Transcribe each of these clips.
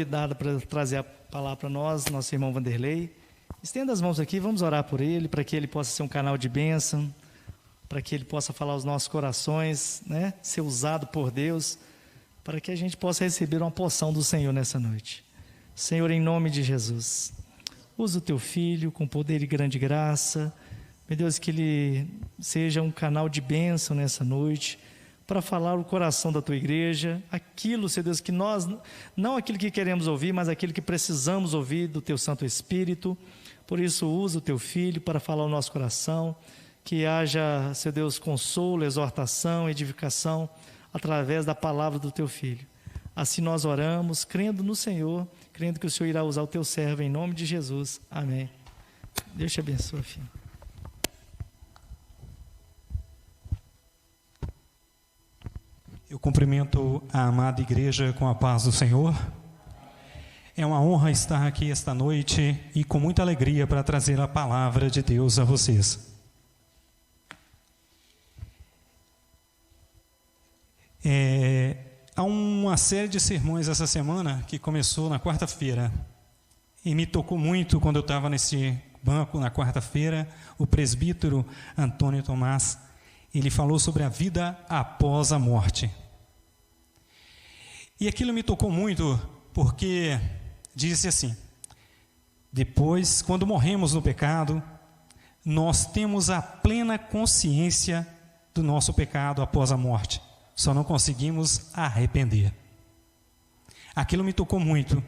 Convidado para trazer a palavra para nós, nosso irmão Vanderlei. Estenda as mãos aqui, vamos orar por ele, para que ele possa ser um canal de bênção, para que ele possa falar aos nossos corações, né? Ser usado por Deus, para que a gente possa receber uma porção do Senhor nessa noite. Senhor, em nome de Jesus, usa o teu filho com poder e grande graça. Meu Deus, que ele seja um canal de bênção nessa noite, para falar o coração da tua igreja, aquilo, Senhor Deus, que nós, não aquilo que queremos ouvir, mas aquilo que precisamos ouvir do teu Santo Espírito. Por isso, usa o teu filho para falar o nosso coração, que haja, Senhor Deus, consolo, exortação, edificação, através da palavra do teu filho. Assim nós oramos, crendo no Senhor, crendo que o Senhor irá usar o teu servo, em nome de Jesus. Amém. Deus te abençoe, filho. Eu cumprimento a amada igreja com a paz do Senhor. É uma honra estar aqui esta noite e com muita alegria para trazer a palavra de Deus a vocês. Há uma série de sermões essa semana que começou na quarta-feira e me tocou muito quando eu estava nesse banco na quarta-feira. O presbítero Antônio Tomás, ele falou sobre a vida após a morte. E aquilo me tocou muito porque disse assim: depois, quando morremos no pecado, nós temos a plena consciência do nosso pecado após a morte. Só não conseguimos arrepender. Aquilo me tocou muito.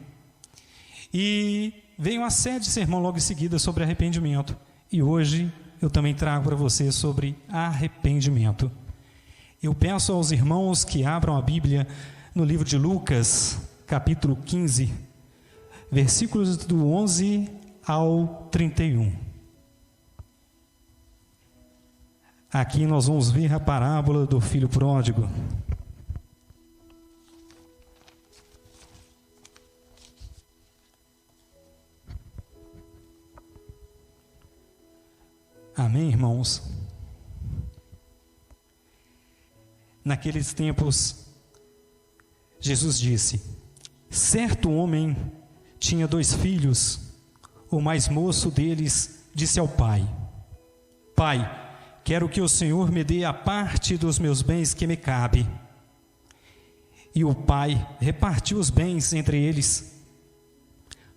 E veio uma série de sermão logo em seguida sobre arrependimento. E hoje eu também trago para você sobre arrependimento. Eu peço aos irmãos que abram a Bíblia no livro de Lucas, capítulo 15, versículos do 11 ao 31. Aqui nós vamos ver a parábola do filho pródigo. Amém, irmãos? Naqueles tempos, Jesus disse: certo homem tinha 2 filhos. O mais moço deles disse ao pai: Pai, quero que o Senhor me dê a parte dos meus bens que me cabe. E o pai repartiu os bens entre eles.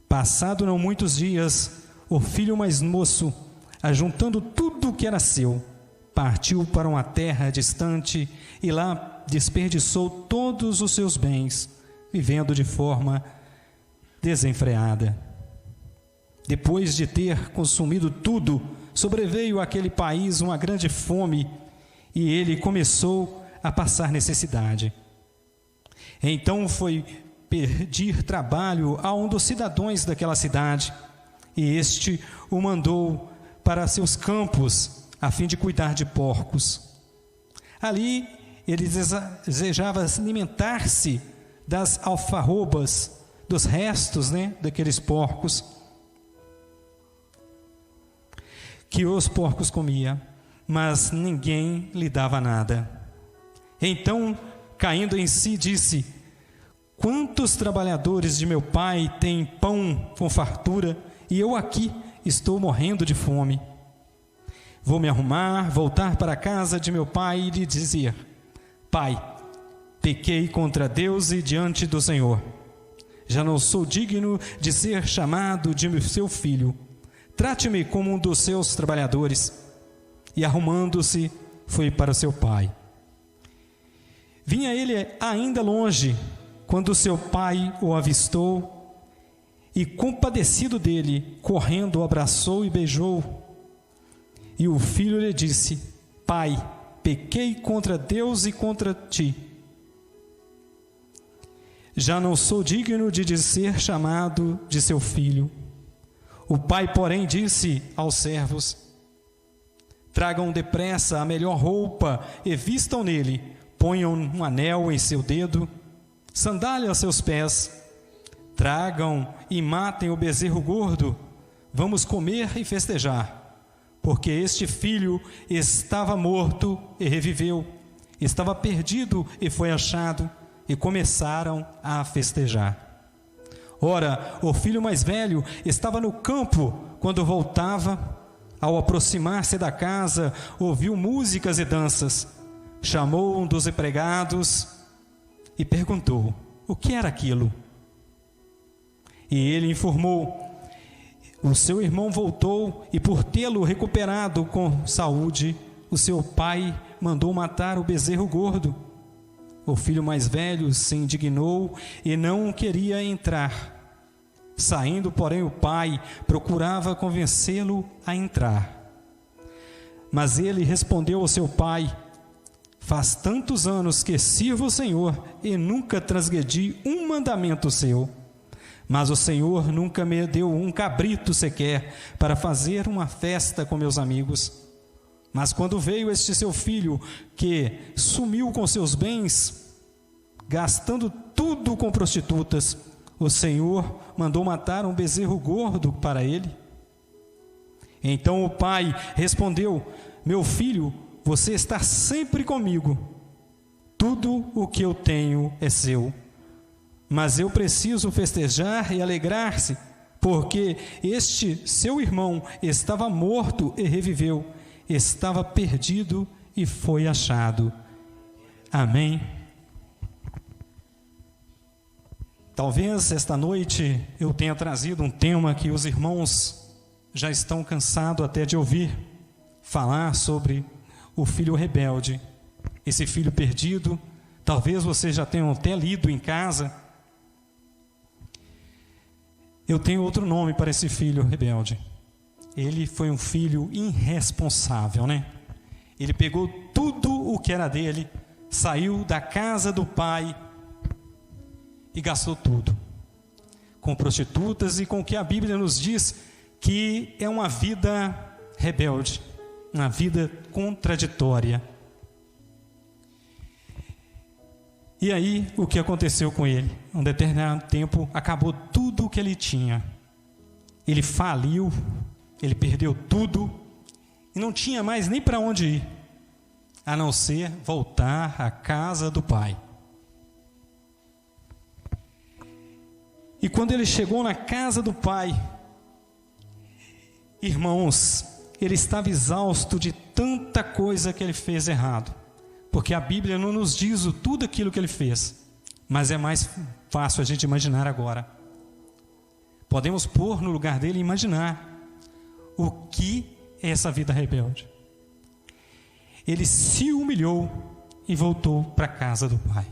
Passado não muitos dias, o filho mais moço, ajuntando tudo o que era seu, partiu para uma terra distante e lá desperdiçou todos os seus bens, vivendo de forma desenfreada. Depois de ter consumido tudo, sobreveio àquele país uma grande fome e ele começou a passar necessidade. Então foi pedir trabalho a um dos cidadãos daquela cidade, e este o mandou para seus campos a fim de cuidar de porcos. Ali ele desejava alimentar-se das alfarrobas, dos restos, daqueles porcos que os porcos comiam, mas ninguém lhe dava nada. Então, caindo em si, disse: quantos trabalhadores de meu pai têm pão com fartura e eu aqui estou morrendo de fome? Vou me arrumar, voltar para a casa de meu pai e lhe dizer: Pai, pequei contra Deus e diante do Senhor. Já não sou digno de ser chamado de seu filho. Trate-me como um dos seus trabalhadores. E arrumando-se, foi para seu pai. Vinha ele ainda longe, quando seu pai o avistou, e compadecido dele, correndo, o abraçou e beijou. E o filho lhe disse: Pai, pequei contra Deus e contra ti. Já não sou digno de ser chamado de seu filho. O pai, porém, disse aos servos: tragam depressa a melhor roupa e vistam nele, ponham um anel em seu dedo, sandália aos seus pés, tragam e matem o bezerro gordo, vamos comer e festejar. Porque este filho estava morto e reviveu, estava perdido e foi achado, e começaram a festejar. Ora, o filho mais velho estava no campo quando voltava. Ao aproximar-se da casa, ouviu músicas e danças. Chamou um dos empregados e perguntou: o que era aquilo? E ele informou: o seu irmão voltou e, por tê-lo recuperado com saúde, o seu pai mandou matar o bezerro gordo. O filho mais velho se indignou e não queria entrar. Saindo, porém, o pai procurava convencê-lo a entrar. Mas ele respondeu ao seu pai: faz tantos anos que sirvo o Senhor e nunca transgredi um mandamento seu. Mas o Senhor nunca me deu um cabrito sequer para fazer uma festa com meus amigos. Mas quando veio este seu filho, que sumiu com seus bens, gastando tudo com prostitutas, o Senhor mandou matar um bezerro gordo para ele. Então o pai respondeu: meu filho, você está sempre comigo. Tudo o que eu tenho é seu. Mas eu preciso festejar e alegrar-se, porque este seu irmão estava morto e reviveu, estava perdido e foi achado. Amém. Talvez esta noite eu tenha trazido um tema que os irmãos já estão cansados até de ouvir falar sobre o filho rebelde, esse filho perdido. Talvez vocês já tenham até lido em casa. Eu tenho outro nome para esse filho rebelde. Ele foi um filho irresponsável, né? Ele pegou tudo o que era dele, saiu da casa do pai e gastou tudo com prostitutas e com o que a Bíblia nos diz que é uma vida rebelde, uma vida contraditória. E aí, o que aconteceu com ele? Um determinado tempo, acabou tudo o que ele tinha. Ele faliu, ele perdeu tudo e não tinha mais nem para onde ir, a não ser voltar à casa do pai. E quando ele chegou na casa do pai, irmãos, ele estava exausto de tanta coisa que ele fez errado. Porque a Bíblia não nos diz tudo aquilo que ele fez, mas é mais fácil a gente imaginar agora. Podemos pôr no lugar dele e imaginar o que é essa vida rebelde. Ele se humilhou e voltou para a casa do pai.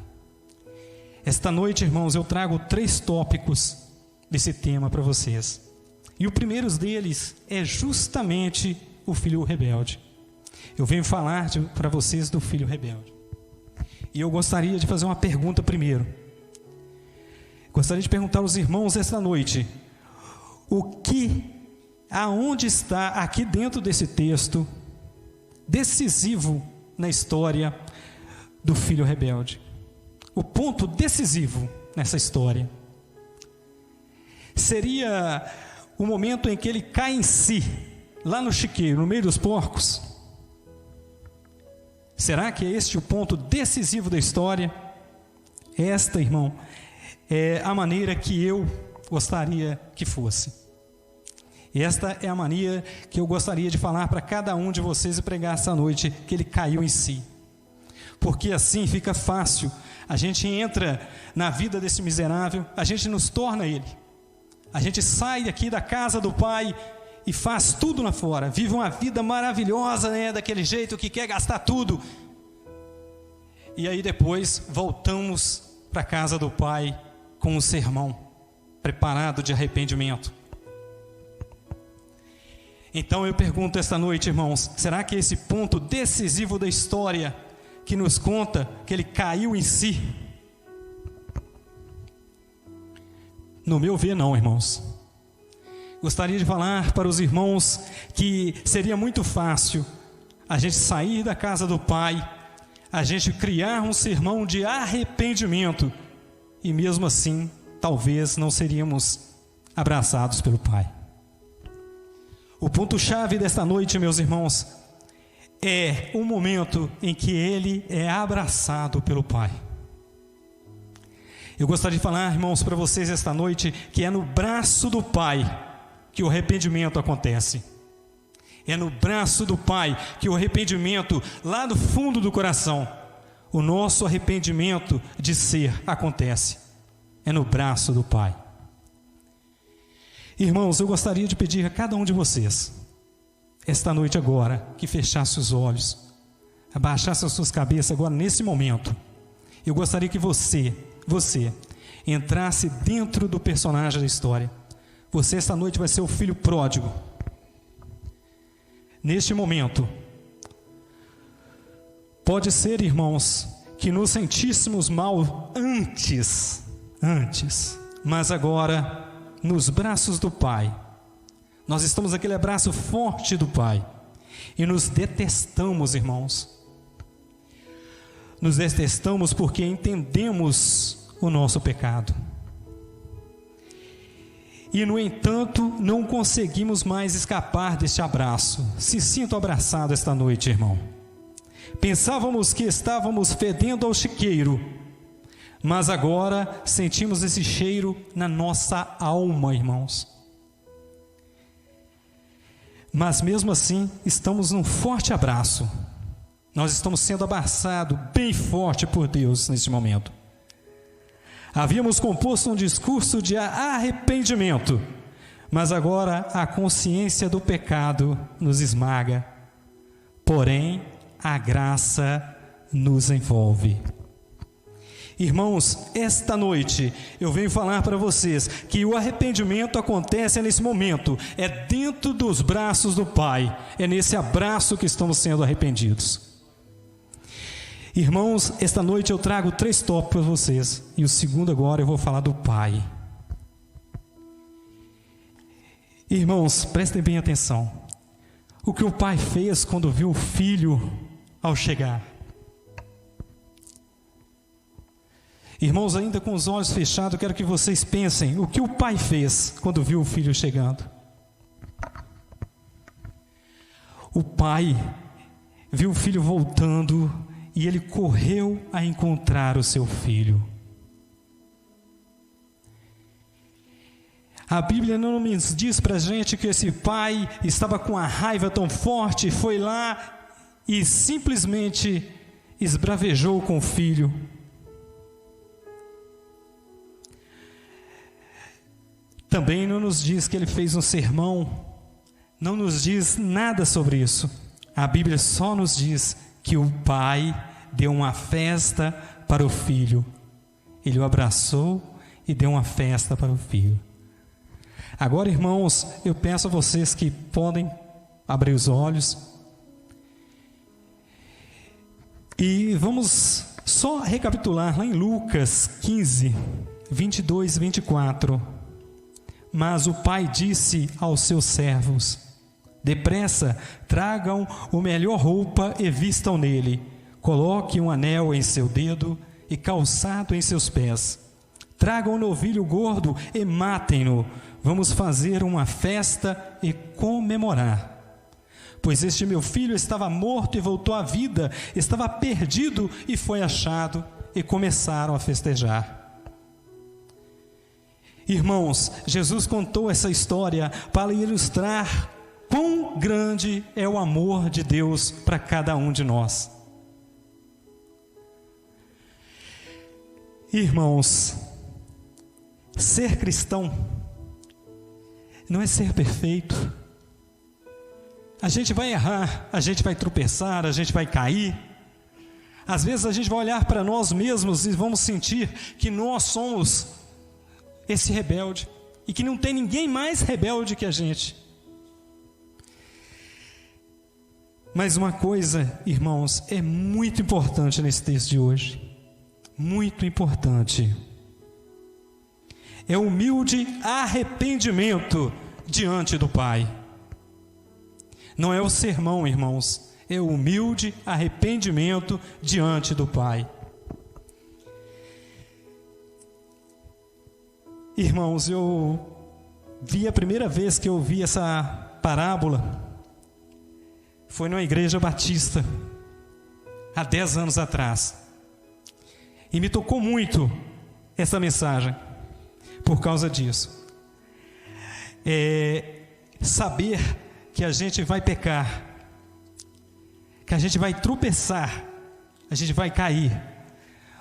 Esta noite, irmãos, eu trago 3 tópicos desse tema para vocês. E o primeiro deles é justamente o filho rebelde. Eu venho falar para vocês do filho rebelde. E eu gostaria de fazer uma pergunta primeiro. Gostaria de perguntar aos irmãos esta noite: aonde está aqui dentro desse texto decisivo na história do filho rebelde? O ponto decisivo nessa história seria o momento em que ele cai em si, lá no chiqueiro, no meio dos porcos. Será que é este o ponto decisivo da história? Esta, irmão, é a maneira que eu gostaria que fosse. E esta é a maneira que eu gostaria de falar para cada um de vocês e pregar essa noite, que ele caiu em si. Porque assim fica fácil, a gente entra na vida desse miserável, a gente nos torna ele. A gente sai aqui da casa do pai e faz tudo lá fora, vive uma vida maravilhosa, né, daquele jeito que quer gastar tudo. E aí depois voltamos para a casa do pai com um sermão preparado de arrependimento. Então eu pergunto esta noite, irmãos, será que esse ponto decisivo da história que nos conta que ele caiu em si? No meu ver, não, irmãos. Gostaria de falar para os irmãos que seria muito fácil a gente sair da casa do pai, a gente criar um sermão de arrependimento e mesmo assim, talvez não seríamos abraçados pelo pai. O ponto-chave desta noite, meus irmãos, é o momento em que ele é abraçado pelo pai. Eu gostaria de falar, irmãos, para vocês esta noite, que é no braço do Pai que o arrependimento acontece. É no braço do Pai que o arrependimento, lá do fundo do coração, o nosso arrependimento de ser acontece. É no braço do Pai. Irmãos, eu gostaria de pedir a cada um de vocês, esta noite agora, que fechasse os olhos, abaixasse as suas cabeças agora nesse momento. Eu gostaria que você entrasse dentro do personagem da história. Você esta noite vai ser o filho pródigo. Neste momento, pode ser, irmãos, que nos sentíssemos mal antes, mas agora, nos braços do Pai, nós estamos naquele abraço forte do Pai, e nos detestamos, irmãos. Nos detestamos porque entendemos o nosso pecado. E, no entanto, não conseguimos mais escapar deste abraço. Se sinto abraçado esta noite, irmão. Pensávamos que estávamos fedendo ao chiqueiro, mas agora sentimos esse cheiro na nossa alma, irmãos. Mas mesmo assim, estamos num forte abraço. Nós estamos sendo abraçados bem forte por Deus neste momento. Havíamos composto um discurso de arrependimento, mas agora a consciência do pecado nos esmaga. Porém, a graça nos envolve. Irmãos, esta noite eu venho falar para vocês que o arrependimento acontece nesse momento, é dentro dos braços do Pai, é nesse abraço que estamos sendo arrependidos. Irmãos, esta noite eu trago 3 tópicos para vocês, e o segundo agora eu vou falar do Pai. Irmãos, prestem bem atenção. O que o Pai fez quando viu o Filho ao chegar. Irmãos, ainda com os olhos fechados, eu quero que vocês pensem o que o Pai fez quando viu o Filho chegando. O Pai viu o Filho voltando e ele correu a encontrar o seu filho. A Bíblia não nos diz para a gente que esse pai estava com a raiva tão forte, foi lá e simplesmente esbravejou com o filho. Também não nos diz que ele fez um sermão, não nos diz nada sobre isso. A Bíblia só nos diz que o pai deu uma festa para o filho. Ele o abraçou e deu uma festa para o filho. Agora, irmãos, eu peço a vocês que podem abrir os olhos e vamos só recapitular lá em Lucas 15, 22 e 24. Mas o pai disse aos seus servos: depressa, tragam o melhor roupa e vistam nele. Coloque um anel em seu dedo e calçado em seus pés. Tragam um novilho gordo e matem-no. Vamos fazer uma festa e comemorar. Pois este meu filho estava morto e voltou à vida, estava perdido e foi achado, e começaram a festejar. Irmãos, Jesus contou essa história para ilustrar quão grande é o amor de Deus para cada um de nós. Irmãos, ser cristão não é ser perfeito. A gente vai errar, a gente vai tropeçar, a gente vai cair. Às vezes a gente vai olhar para nós mesmos e vamos sentir que nós somos esse rebelde e que não tem ninguém mais rebelde que a gente. Mas uma coisa, irmãos, é muito importante nesse texto de hoje. Muito importante. É humilde arrependimento diante do Pai. Não é o sermão, irmãos. É o humilde arrependimento diante do Pai. Irmãos, eu vi a primeira vez que eu vi essa parábola foi numa igreja batista, há 10 anos atrás. E me tocou muito, essa mensagem por causa disso. Saber que a gente vai pecar, que a gente vai tropeçar, a gente vai cair,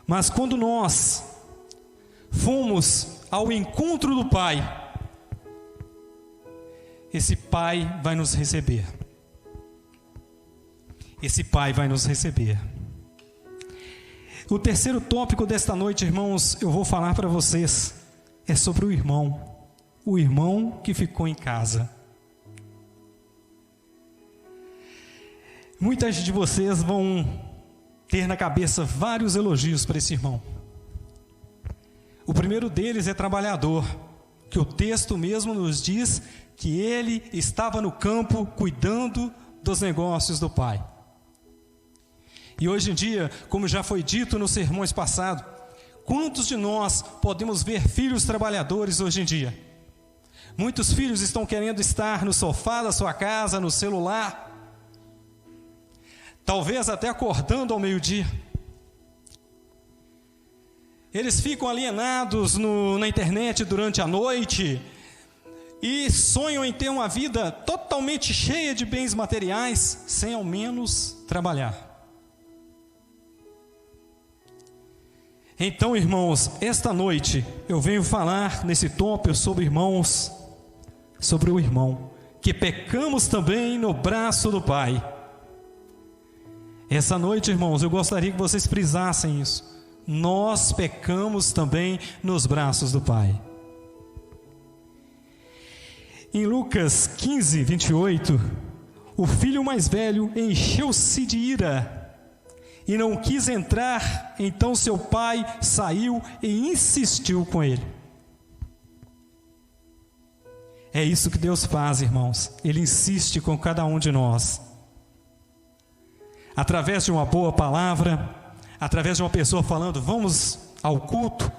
mas quando nós fomos ao encontro do Pai, esse Pai vai nos receber. Esse Pai vai nos receber. O terceiro tópico desta noite, irmãos, eu vou falar para vocês, é sobre o irmão que ficou em casa. Muitas de vocês vão ter na cabeça vários elogios para esse irmão. O primeiro deles é trabalhador, que o texto mesmo nos diz que ele estava no campo cuidando dos negócios do pai. E hoje em dia, como já foi dito nos sermões passados, quantos de nós podemos ver filhos trabalhadores hoje em dia? Muitos filhos estão querendo estar no sofá da sua casa, no celular, talvez até acordando ao meio-dia. Eles ficam alienados na internet durante a noite e sonham em ter uma vida totalmente cheia de bens materiais, sem ao menos trabalhar. Então, irmãos, esta noite eu venho falar nesse tópico sobre irmãos, sobre o irmão, que pecamos também no braço do Pai. Essa noite, irmãos, eu gostaria que vocês frisassem isso. Nós pecamos também nos braços do Pai. Em Lucas 15, 28, o filho mais velho encheu-se de ira e não quis entrar, então seu pai saiu e insistiu com ele. É isso que Deus faz, irmãos. Ele insiste com cada um de nós. Através de uma boa palavra, através de uma pessoa falando, vamos ao culto,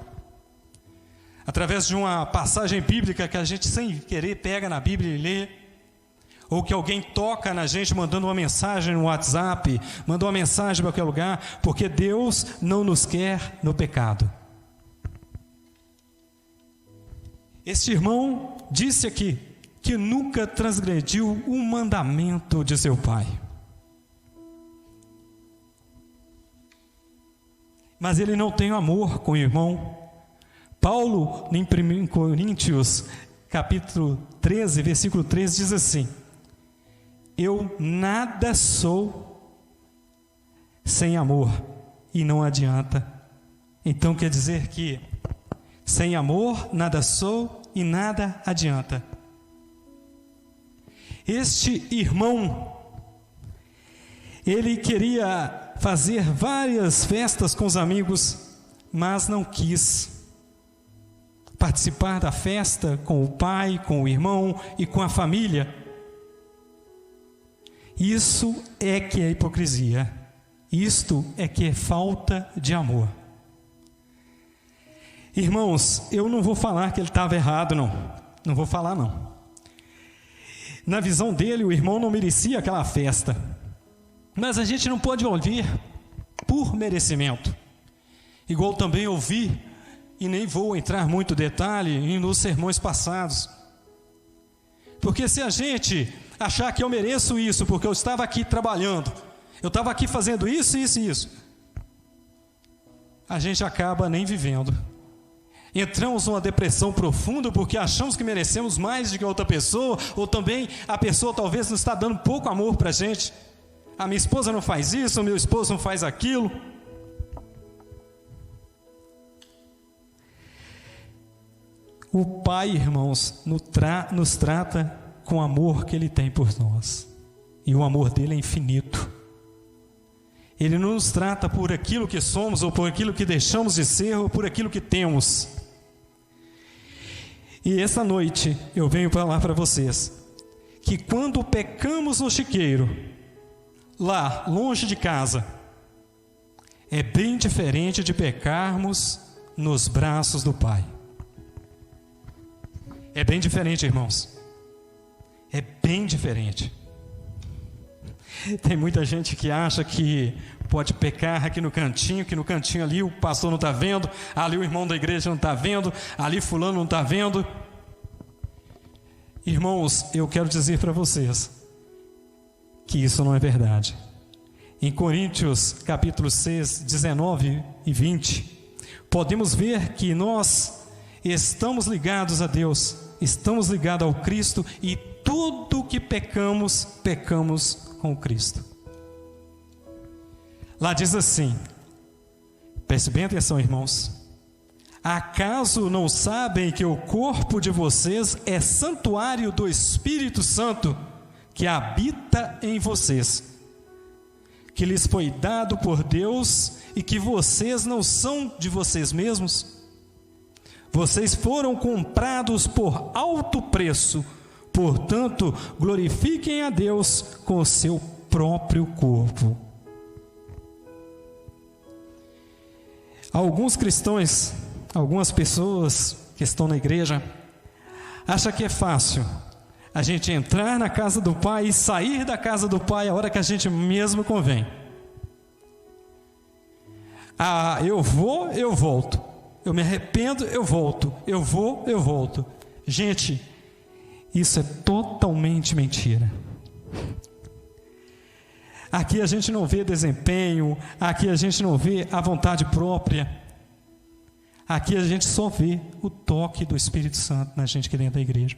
através de uma passagem bíblica que a gente sem querer pega na Bíblia e lê, ou que alguém toca na gente mandando uma mensagem no WhatsApp, mandou uma mensagem para qualquer lugar, porque Deus não nos quer no pecado. Este irmão disse aqui que nunca transgrediu o mandamento de seu pai. Mas ele não tem amor com o irmão. Paulo, em 1 Coríntios, capítulo 13, versículo 13, diz assim: eu nada sou sem amor, e não adianta. Então quer dizer que sem amor nada sou e nada adianta. Este irmão, ele queria fazer várias festas com os amigos, mas não quis participar da festa com o pai, com o irmão e com a família. Isso é que é hipocrisia. Isto é que é falta de amor. Irmãos, eu não vou falar que ele estava errado, não. Não vou falar, não. Na visão dele, o irmão não merecia aquela festa. Mas a gente não pode ouvir por merecimento. Igual também ouvi, e nem vou entrar muito detalhe nos sermões passados. Porque se a gente achar que eu mereço isso, porque eu estava aqui trabalhando, eu estava aqui fazendo isso, isso e isso, a gente acaba nem vivendo. Entramos numa depressão profunda porque achamos que merecemos mais do que a outra pessoa, ou também a pessoa talvez não está dando pouco amor para a gente. A minha esposa não faz isso, o meu esposo não faz aquilo. O Pai, irmãos, nos trata com o amor que Ele tem por nós. E o amor dele é infinito. Ele não nos trata por aquilo que somos, ou por aquilo que deixamos de ser, ou por aquilo que temos. E essa noite eu venho falar para vocês que quando pecamos no chiqueiro, lá, longe de casa, é bem diferente de pecarmos nos braços do Pai. É bem diferente, irmãos. É bem diferente. Tem muita gente que acha que pode pecar aqui no cantinho, que no cantinho ali o pastor não está vendo, ali o irmão da igreja não está vendo, ali fulano não está vendo. Irmãos, eu quero dizer para vocês que isso não é verdade. Em Coríntios capítulo 6, 19 e 20, podemos ver que nós estamos ligados a Deus, estamos ligados ao Cristo, e tudo que pecamos, pecamos com o Cristo. Lá diz assim, preste bem atenção, irmãos: acaso não sabem que o corpo de vocês é santuário do Espírito Santo que habita em vocês, que lhes foi dado por Deus, e que vocês não são de vocês mesmos? Vocês foram comprados por alto preço, portanto, glorifiquem a Deus com o seu próprio corpo. Alguns cristãos, algumas pessoas que estão na igreja, acham que é fácil a gente entrar na casa do Pai e sair da casa do Pai a hora que a gente mesmo convém. Ah, eu vou, eu volto. Eu me arrependo, eu volto. Eu vou, eu volto. Gente, isso é totalmente mentira. Aqui a gente não vê desempenho, aqui a gente não vê a vontade própria. Aqui a gente só vê o toque do Espírito Santo na gente que dentro da igreja.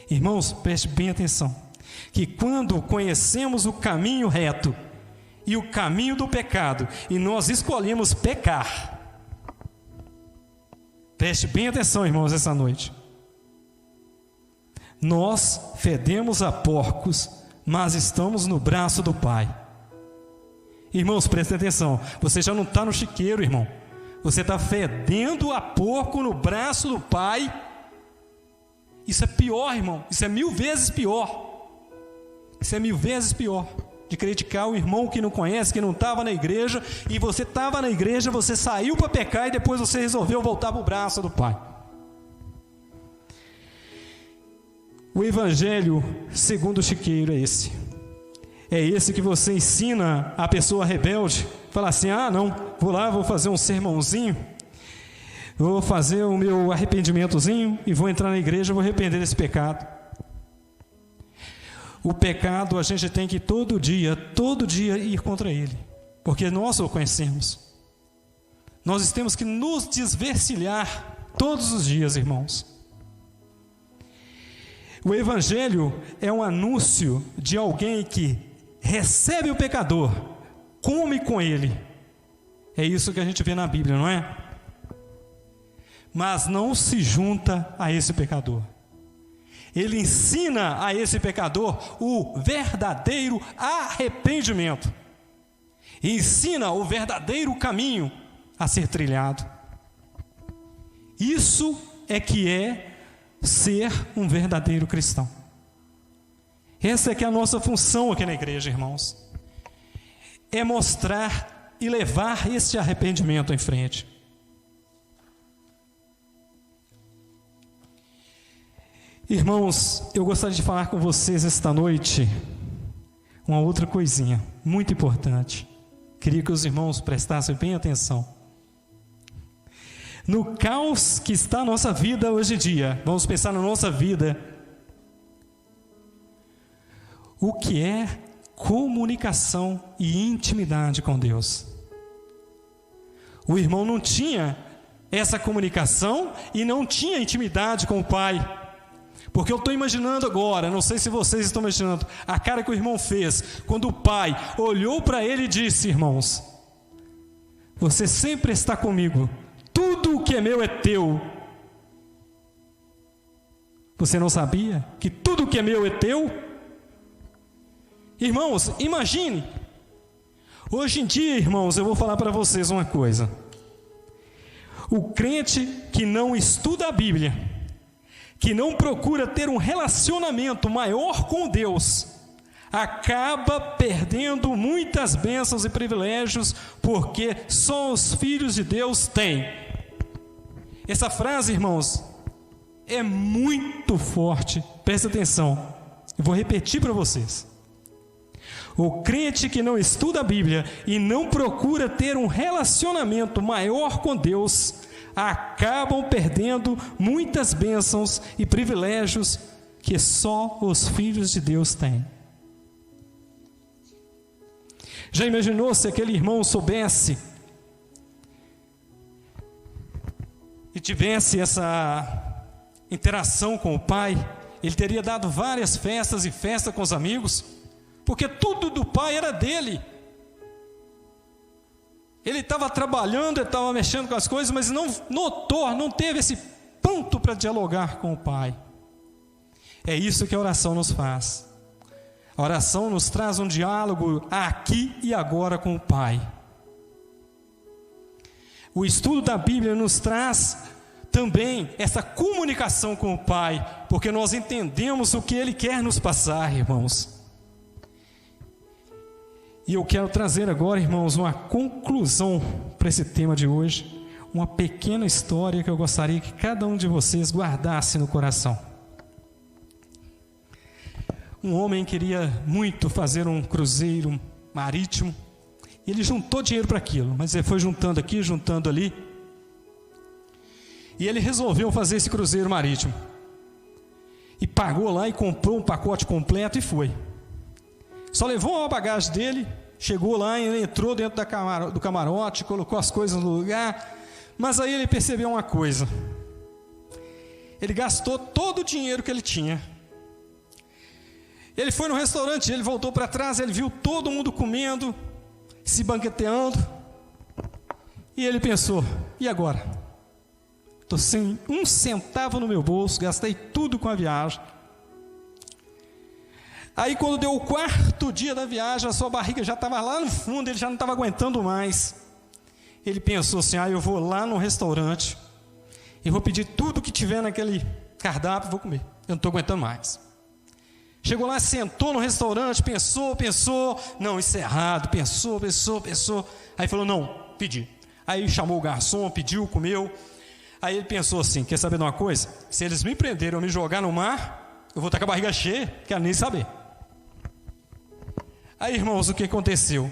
Irmãos, preste bem atenção, que quando conhecemos o caminho reto e o caminho do pecado, e nós escolhemos pecar, preste bem atenção, irmãos, essa noite, nós fedemos a porcos, mas estamos no braço do Pai. Irmãos, prestem atenção, você já não está no chiqueiro, irmão, você está fedendo a porco no braço do Pai. Isso é pior, irmão, isso é 1000 vezes pior. Isso é 1000 vezes pior de criticar o irmão que não conhece, que não estava na igreja, e você estava na igreja, você saiu para pecar e depois você resolveu voltar para o braço do Pai. O evangelho segundo o chiqueiro é esse. É esse que você ensina a pessoa rebelde, fala assim: ah não, vou lá, vou fazer um sermãozinho, vou fazer o meu arrependimentozinho e vou entrar na igreja, vou arrepender desse pecado. O pecado a gente tem que todo dia ir contra ele, porque nós o conhecemos. Nós temos que nos desvencilhar todos os dias, irmãos. O evangelho é um anúncio de alguém que recebe o pecador, come com ele. É isso que a gente vê na Bíblia, não é? Mas não se junta a esse pecador. Ele ensina a esse pecador o verdadeiro arrependimento. Ensina o verdadeiro caminho a ser trilhado. Isso é que é ser um verdadeiro cristão. Essa é que é a nossa função aqui na igreja, irmãos. É mostrar e levar esse arrependimento em frente. Irmãos, eu gostaria de falar com vocês esta noite uma outra coisinha muito importante. Queria que os irmãos prestassem bem atenção. No caos que está a nossa vida hoje em dia, vamos pensar na nossa vida. O que é comunicação e intimidade com Deus? O irmão não tinha essa comunicação e não tinha intimidade com o Pai. Porque eu estou imaginando agora, não sei se vocês estão imaginando, a cara que o irmão fez quando o pai olhou para ele e disse: irmãos, você sempre está comigo, tudo o que é meu é teu. Você não sabia que tudo o que é meu é teu? Irmãos, imagine. Hoje em dia, irmãos, eu vou falar para vocês uma coisa. O crente que não estuda a Bíblia, que não procura ter um relacionamento maior com Deus, acaba perdendo muitas bênçãos e privilégios, porque só os filhos de Deus têm. Essa frase, irmãos, é muito forte. Presta atenção, eu vou repetir para vocês. O crente que não estuda a Bíblia e não procura ter um relacionamento maior com Deus, acabam perdendo muitas bênçãos e privilégios que só os filhos de Deus têm. Já imaginou se aquele irmão soubesse e tivesse essa interação com o pai? Ele teria dado várias festas e festa com os amigos, porque tudo do pai era dele. Ele estava trabalhando, ele estava mexendo com as coisas, mas não notou, não teve esse ponto para dialogar com o pai. É isso que a oração nos faz. A oração nos traz um diálogo aqui e agora com o Pai. O estudo da Bíblia nos traz também essa comunicação com o Pai, porque nós entendemos o que Ele quer nos passar, irmãos. E eu quero trazer agora, irmãos, uma conclusão para esse tema de hoje, uma pequena história que eu gostaria que cada um de vocês guardasse no coração. Um homem queria muito fazer um cruzeiro marítimo. Ele juntou dinheiro para aquilo, mas ele foi juntando aqui, juntando ali. E ele resolveu fazer esse cruzeiro marítimo. E pagou lá e comprou um pacote completo e foi. Só levou a bagagem dele, chegou lá e ele entrou dentro do camarote, colocou as coisas no lugar. Mas aí ele percebeu uma coisa. Ele gastou todo o dinheiro que ele tinha. Ele foi no restaurante, ele voltou para trás, ele viu todo mundo comendo, se banqueteando. E ele pensou, e agora? Estou sem um centavo no meu bolso, gastei tudo com a viagem. Aí quando deu o 4º dia da viagem, a sua barriga já estava lá no fundo, ele já não estava aguentando mais. Ele pensou assim, eu vou lá no restaurante, e vou pedir tudo que tiver naquele cardápio, vou comer, eu não estou aguentando mais. Chegou lá, sentou no restaurante, pensou, não, isso é errado, pensou. Aí falou, não, pedi. Aí chamou o garçom, pediu, comeu. Aí ele pensou assim, quer saber de uma coisa? Se eles me prenderem ou me jogar no mar, eu vou estar com a barriga cheia, quero nem saber. Aí, irmãos, o que aconteceu?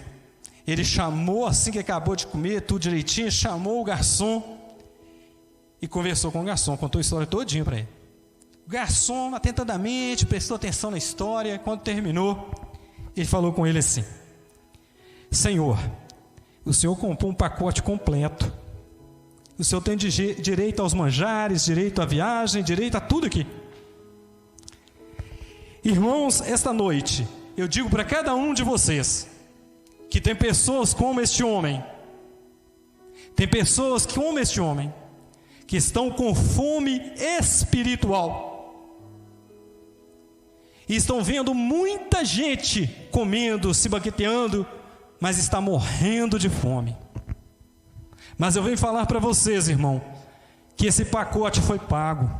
Ele chamou, assim que acabou de comer, tudo direitinho, chamou o garçom e conversou com o garçom, contou a história todinha para ele. O garçom, atentamente, prestou atenção na história. Quando terminou, ele falou com ele assim: Senhor, o senhor comprou um pacote completo. O senhor tem direito aos manjares, direito à viagem, direito a tudo aqui. Irmãos, esta noite, eu digo para cada um de vocês, que tem pessoas como este homem, tem pessoas como este homem, que estão com fome espiritual, e estão vendo muita gente comendo, se banqueteando, mas está morrendo de fome. Mas eu venho falar para vocês, irmão, que esse pacote foi pago.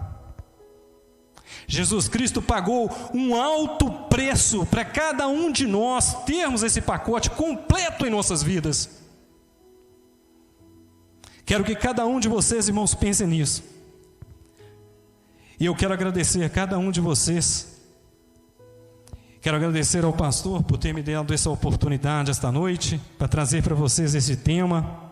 Jesus Cristo pagou um alto preço para cada um de nós termos esse pacote completo em nossas vidas. Quero que cada um de vocês, irmãos, pensem nisso. E eu quero agradecer a cada um de vocês. Quero agradecer ao pastor por ter me dado essa oportunidade esta noite para trazer para vocês esse tema.